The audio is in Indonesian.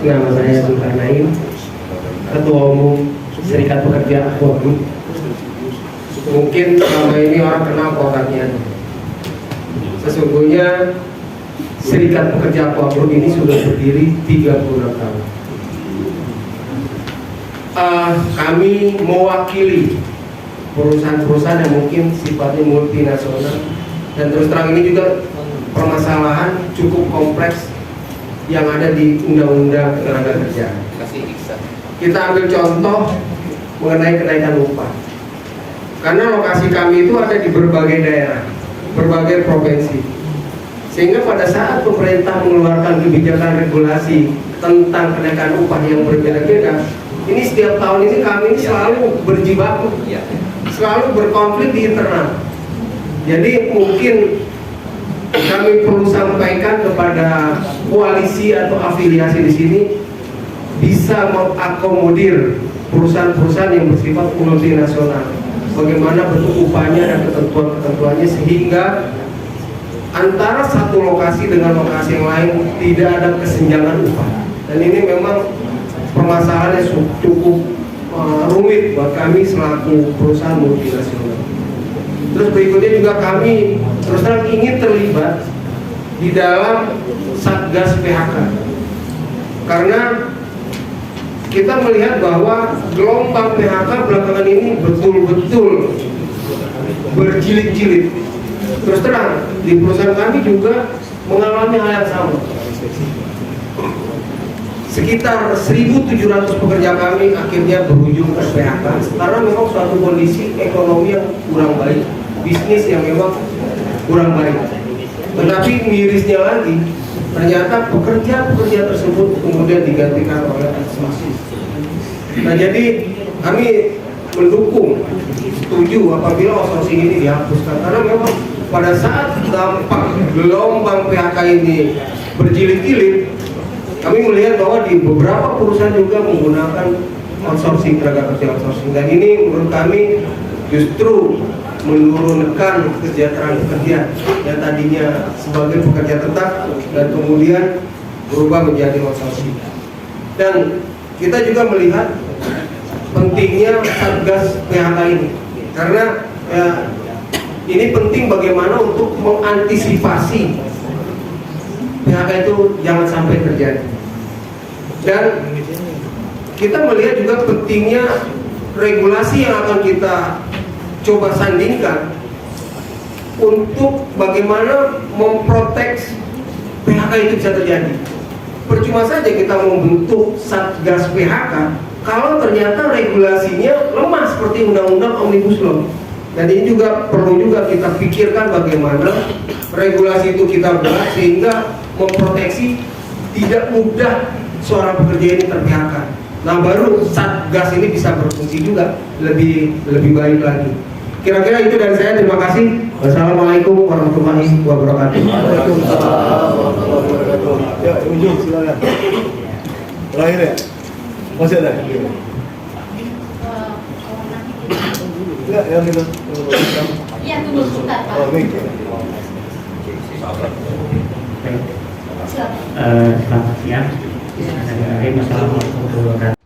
Nama saya Zulkarnain, Ketua Umum Serikat Pekerja Aqua Group. Mungkin selama ini orang kenal Aqua. Sesungguhnya Serikat Pekerja Aqua Group ini sudah berdiri 36 tahun. Kami mewakili perusahaan-perusahaan yang mungkin sifatnya multinasional, dan terus terang ini juga permasalahan cukup kompleks yang ada di Undang-Undang Tenaga Kerja. Kita ambil contoh mengenai kenaikan upah, karena lokasi kami itu ada di berbagai daerah, berbagai provinsi, sehingga pada saat pemerintah mengeluarkan kebijakan regulasi tentang kenaikan upah yang berbeda-beda, ini setiap tahun ini kami ini selalu berjibaku, selalu berkonflik di internal. Jadi mungkin kami perlu sampaikan kepada koalisi atau afiliasi di sini bisa mengakomodir perusahaan-perusahaan yang bersifat multinasional. Bagaimana bentuk upahnya dan ketentuan-ketentuannya, sehingga antara satu lokasi dengan lokasi yang lain tidak ada kesenjangan upah. Dan ini memang permasalahan yang cukup rumit buat kami selaku perusahaan multinasional. Terus berikutnya juga kami terus terang ingin terlibat di dalam Satgas PHK, karena kita melihat bahwa gelombang PHK belakangan ini betul-betul berjilid-jilid. Terus terang di perusahaan kami juga mengalami hal yang sama. Sekitar 1.700 pekerja kami akhirnya berujung ke PHK karena memang suatu kondisi ekonomi yang kurang baik, bisnis yang memang kurang baik. Tetapi mirisnya lagi, ternyata pekerja-pekerja tersebut kemudian digantikan oleh outsourcing. Nah, jadi kami mendukung, setuju apabila outsourcing ini dihapuskan, karena memang pada saat dampak gelombang PHK ini berjilid-jilid, kami melihat bahwa di beberapa perusahaan juga menggunakan outsourcing, tenaga kerja outsourcing, dan ini menurut kami justru menurunkan kesejahteraan pekerja yang tadinya sebagai pekerja tetap dan kemudian berubah menjadi outsourcing. Dan kita juga melihat pentingnya Satgas PHK ini, karena ini penting bagaimana untuk mengantisipasi PHK itu jangan sampai terjadi. Dan kita melihat juga pentingnya regulasi yang akan kita coba sandingkan untuk bagaimana memprotek PHK itu bisa terjadi. Percuma saja kita membentuk Satgas PHK kalau ternyata regulasinya lemah seperti Undang-Undang Omnibus Law. Dan ini juga perlu juga kita pikirkan bagaimana regulasi itu kita buat sehingga memproteksi tidak mudah seorang pekerja ini ter-PHK. Nah, baru Satgas ini bisa berfungsi juga lebih baik lagi. Kira-kira itu dari saya. Terima kasih. Wassalamualaikum warahmatullahi wabarakatuh. Waalaikumsalam warahmatullahi wabarakatuh. Ya, ujung silakan. Terakhir ya? Masih ada? Enggak, yang itu. Iya, tunggu sebentar, Pak. Oh, ini. Selamat siang. Assalamualaikum warahmatullahi wabarakatuh.